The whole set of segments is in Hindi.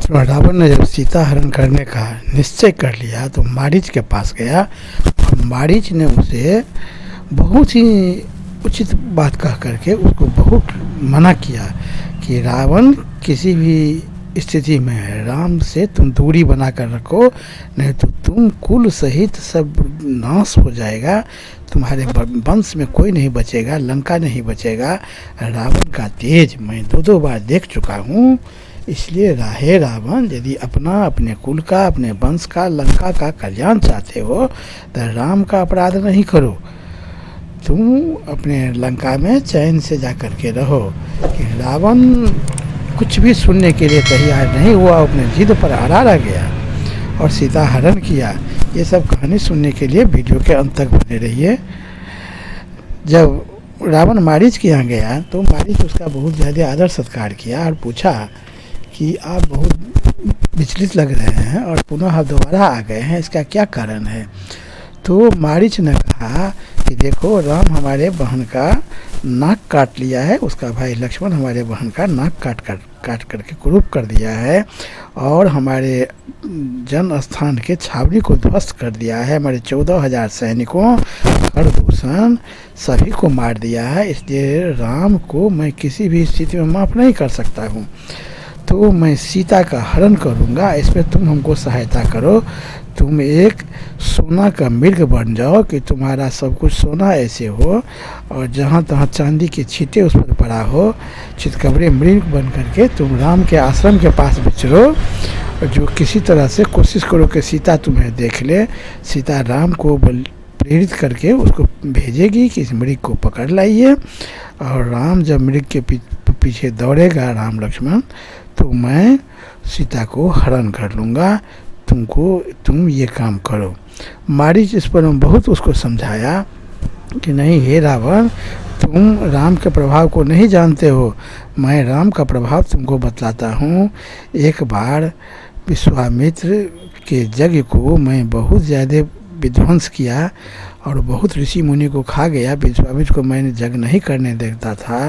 तो रावण ने जब सीता हरण करने का निश्चय कर लिया तो मारीच के पास गया और मारीच ने उसे बहुत ही उचित बात कह करके उसको बहुत मना किया कि रावण किसी भी स्थिति में राम से तुम दूरी बना कर रखो, नहीं तो तुम कुल सहित सब नाश हो जाएगा, तुम्हारे वंश में कोई नहीं बचेगा, लंका नहीं बचेगा। रावण का तेज मैं दो बार देख चुका हूँ, इसलिए राहे रावण, यदि अपने कुल का, अपने वंश का, लंका का कल्याण चाहते हो तो राम का अपराध नहीं करो। तुम अपने लंका में चैन से जा कर के रहो। कि रावण कुछ भी सुनने के लिए तैयार नहीं हुआ, अपने जिद पर अड़ा रह गया और सीता हरण किया। ये सब कहानी सुनने के लिए वीडियो के अंत तक बने रहिए। जब रावण मारीच के यहाँ गया तो मारीच उसका बहुत ज़्यादा आदर सत्कार किया और पूछा कि आप बहुत विचलित लग रहे हैं और पुनः आप दोबारा आ गए हैं, इसका क्या कारण है। तो मारीच ने कहा कि देखो, राम हमारे बहन का नाक काट लिया है, उसका भाई लक्ष्मण हमारे बहन का नाक काट करके कुरूप कर दिया है और हमारे जन स्थान के छावनी को ध्वस्त कर दिया है, हमारे 14,000 सैनिकों, खरदूषण सभी को मार दिया है। इसलिए राम को मैं किसी भी स्थिति में माफ़ नहीं कर सकता हूँ। तो मैं सीता का हरण करूँगा, इसमें तुम हमको सहायता करो। तुम एक सोना का मृग बन जाओ कि तुम्हारा सब कुछ सोना ऐसे हो और जहाँ तहाँ चांदी के छींटे उस पर पड़ा हो, चितकबरे मृग बन करके तुम राम के आश्रम के पास विचरो और जो किसी तरह से कोशिश करो कि सीता तुम्हें देख ले। सीता राम को प्रेरित करके उसको भेजेगी कि इस मृग को पकड़ लाइए, और राम जब मृग के पीछे दौड़ेगा राम लक्ष्मण, तो मैं सीता को हरण कर लूँगा। तुम ये काम करो। मारीच इस पर बहुत उसको समझाया कि नहीं हे रावण, तुम राम के प्रभाव को नहीं जानते हो, मैं राम का प्रभाव तुमको बतलाता हूँ। एक बार विश्वामित्र के यज्ञ को मैं बहुत ज़्यादा विध्वंस किया और बहुत ऋषि मुनि को खा गया। विश्वामित्र को मैंने यज्ञ नहीं करने देता था,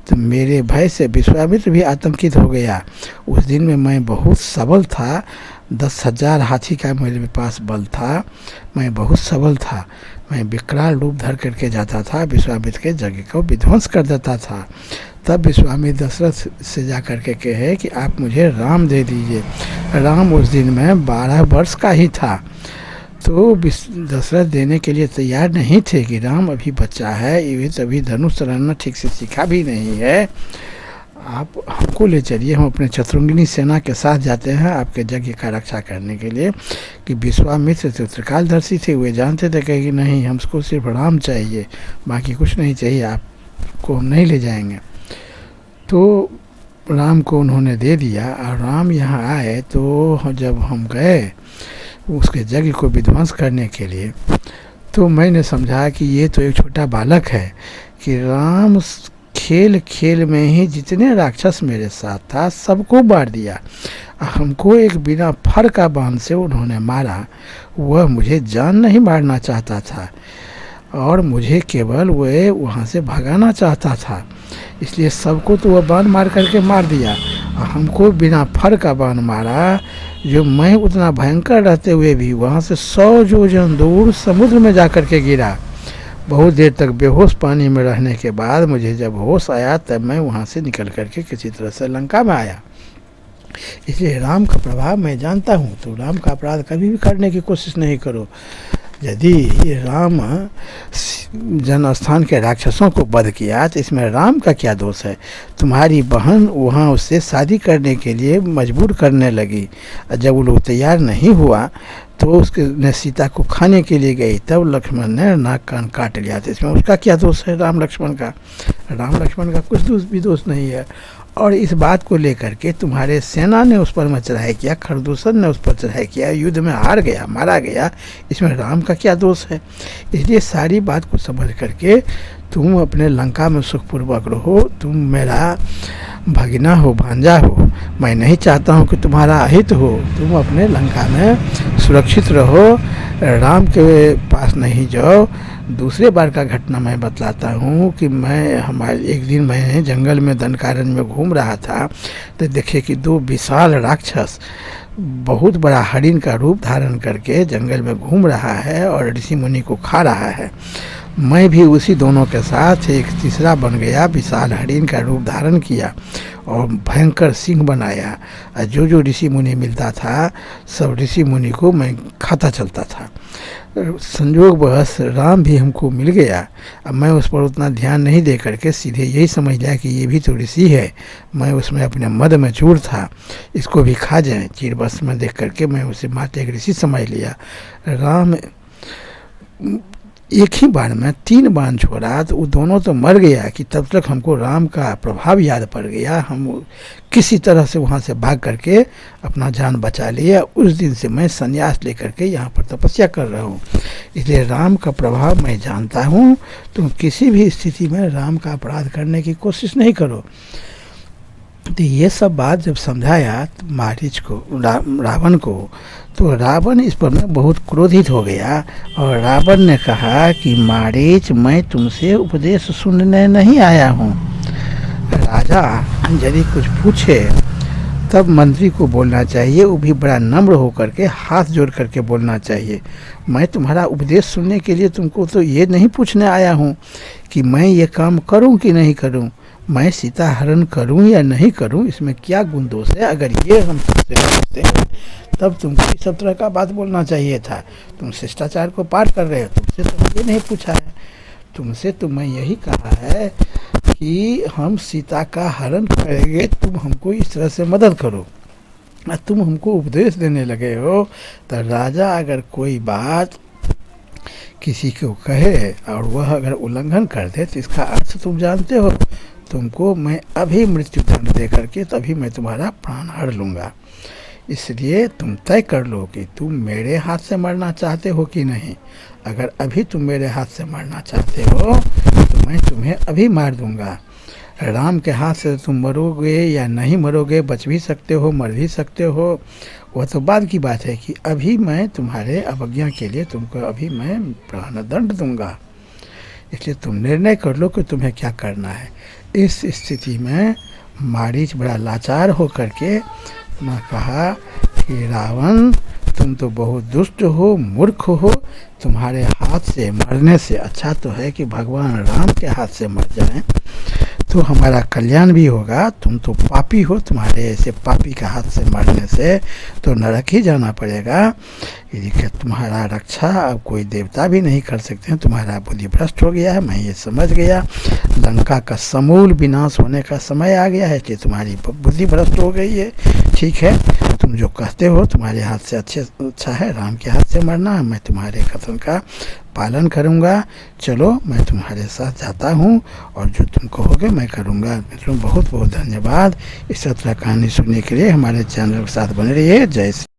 तो मेरे भय से विश्वामित्र भी आतंकित हो गया। उस दिन में मैं बहुत सबल था, 10,000 हाथी का मेरे पास बल था, मैं बहुत सबल था। मैं विकराल रूप धर करके जाता था, विश्वामित्र के यज्ञ को विध्वंस कर देता था। तब विश्वामित्र दशरथ से जा कर के कहे कि आप मुझे राम दे दीजिए। राम उस दिन में 12 वर्ष का ही था। तो दशरथ देने के लिए तैयार नहीं थे कि राम अभी बच्चा है, ये तभी धनुष चलाना ठीक से सीखा भी नहीं है, आप हमको ले चलिए, हम अपने शत्रुघ्नी सेना के साथ जाते हैं आपके यज्ञ का रक्षा करने के लिए। कि विश्वामित्र तो त्रिकालदर्शी थे, वे जानते थे कि नहीं, हमको सिर्फ राम चाहिए, बाकी कुछ नहीं चाहिए, आपको हम नहीं ले जाएंगे। तो राम को उन्होंने दे दिया और राम यहाँ आए। तो जब हम गए उसके यज्ञ को विध्वंस करने के लिए, तो मैंने समझा कि ये तो एक छोटा बालक है कि राम खेल खेल में ही जितने राक्षस मेरे साथ था सबको मार दिया। हमको एक बिना फर का बाण से उन्होंने मारा। वह मुझे जान नहीं मारना चाहता था और मुझे केवल वह वहाँ से भगाना चाहता था, इसलिए सबको तो वह बाण मार करके मार दिया। हमको बिना फर का बाण मारा, जो मैं उतना भयंकर रहते हुए भी वहाँ से 100 योजन दूर समुद्र में जा कर के गिरा। बहुत देर तक बेहोश पानी में रहने के बाद मुझे जब होश आया तब मैं वहाँ से निकल करके किसी तरह से लंका में आया। इसलिए राम का प्रभाव मैं जानता हूँ। तो राम का अपराध कभी भी करने की कोशिश नहीं करो। यदि राम जनस्थान के राक्षसों को वध किया तो इसमें राम का क्या दोष है। तुम्हारी बहन वहाँ उससे शादी करने के लिए मजबूर करने लगी, जब वो लोग तैयार नहीं हुआ तो उसने सीता को खाने के लिए गई, तब लक्ष्मण ने नाक कान काट लिया। तो इसमें उसका क्या दोष है राम लक्ष्मण का। राम लक्ष्मण का कुछ भी दोष नहीं है। और इस बात को लेकर के तुम्हारे सेना ने उस पर में चढ़ाई किया, खरदूषण ने उस पर चढ़ाई किया, युद्ध में हार गया, मारा गया, इसमें राम का क्या दोष है। इसलिए सारी बात को समझ करके तुम अपने लंका में सुखपूर्वक रहो। तुम मेरा भगिना हो, भांजा हो, मैं नहीं चाहता हूँ कि तुम्हारा अहित हो। तुम अपने लंका में सुरक्षित रहो, राम के पास नहीं जाओ। दूसरे बार का घटना मैं बतलाता हूँ कि एक दिन मैं जंगल में दंडकारण्य में घूम रहा था, तो देखे कि दो विशाल राक्षस बहुत बड़ा हरिण का रूप धारण करके जंगल में घूम रहा है और ऋषि मुनि को खा रहा है। मैं भी उसी दोनों के साथ एक तीसरा बन गया, विशाल हरिण का रूप धारण किया और भयंकर सिंह बनाया। और जो जो ऋषि मुनि मिलता था सब ऋषि मुनि को मैं खाता चलता था। संयोगवश राम भी हमको मिल गया। अब मैं उस पर उतना ध्यान नहीं दे करके सीधे यही समझ लिया कि ये भी तो ऋषि है। मैं उसमें अपने मद में चूर था, इसको भी खा जाए। चीरबस में देख करके मैं उसे मात्र एक ऋषि समझ लिया। राम एक ही बार में 3 बाण छोड़ा तो वो दोनों तो मर गया कि तब तक हमको राम का प्रभाव याद पड़ गया। हम किसी तरह से वहाँ से भाग करके अपना जान बचा लिया। उस दिन से मैं संन्यास लेकर के यहाँ पर तपस्या कर रहा हूँ। इसलिए राम का प्रभाव मैं जानता हूँ। तुम किसी भी स्थिति में राम का अपराध करने की कोशिश नहीं करो। तो ये सब बात जब समझाया मारीच को, रावण को, तो रावण इस पर में बहुत क्रोधित हो गया और रावण ने कहा कि मारीच, मैं तुमसे उपदेश सुनने नहीं आया हूँ। राजा यदि कुछ पूछे तब मंत्री को बोलना चाहिए, वो भी बड़ा नम्र होकर के हाथ जोड़ करके बोलना चाहिए। मैं तुम्हारा उपदेश सुनने के लिए तुमको तो ये नहीं पूछने आया हूँ कि मैं ये काम करूँ कि नहीं करूँ, मैं सीता हरण करूं या नहीं करूं, इसमें क्या गुण दोष है। अगर ये हम पूछते हैं तब तुमको इस सब तरह का बात बोलना चाहिए था। तुम शिष्टाचार को पार कर रहे हो, तुमसे तो ये नहीं पूछा है। तुमसे तो मैं यही कहा है कि हम सीता का हरण करेंगे, तुम हमको इस तरह से मदद करो। तुम हमको उपदेश देने लगे हो। तो राजा अगर कोई बात किसी को कहे और वह अगर उल्लंघन कर दे तो इसका अर्थ तुम जानते हो। तुमको मैं अभी मृत्यु दंड दे करके तभी मैं तुम्हारा प्राण हर लूँगा। इसलिए तुम तय कर लो कि तुम मेरे हाथ से मरना चाहते हो कि नहीं। अगर अभी तुम मेरे हाथ से मरना चाहते हो तो मैं तुम्हें अभी मार दूँगा। राम के हाथ से तुम मरोगे या नहीं मरोगे, बच भी सकते हो, मर भी सकते हो, वह तो बाद की बात है। कि अभी मैं तुम्हारे अवज्ञा के लिए तुमको अभी मैं प्राणदंड दूँगा। इसलिए तुम निर्णय कर लो कि तुम्हें क्या करना है। इस स्थिति में मारीच बड़ा लाचार होकर के ना कहा कि रावण, तुम तो बहुत दुष्ट हो, मूर्ख हो। तुम्हारे हाथ से मरने से अच्छा तो है कि भगवान राम के हाथ से मर जाएं, तो हमारा कल्याण भी होगा। तुम तो पापी हो, तुम्हारे ऐसे पापी के हाथ से मरने से तो नरक ही जाना पड़ेगा। यदि तुम्हारा रक्षा अब कोई देवता भी नहीं कर सकते हैं। तुम्हारा बुद्धि भ्रष्ट हो गया है, मैं ये समझ गया। लंका का समूल विनाश होने का समय आ गया है कि तुम्हारी बुद्धि भ्रष्ट हो गई है। ठीक है, तुम जो कहते हो तुम्हारे हाथ से अच्छा है राम के हाथ से मरना। मैं तुम्हारे कथन का पालन करूंगा। चलो, मैं तुम्हारे साथ जाता हूं और जो तुम कहोगे मैं करूंगा। मित्रों, बहुत बहुत धन्यवाद इस तरह कहानी सुनने के लिए। हमारे चैनल के साथ बने रहिए। जय श्री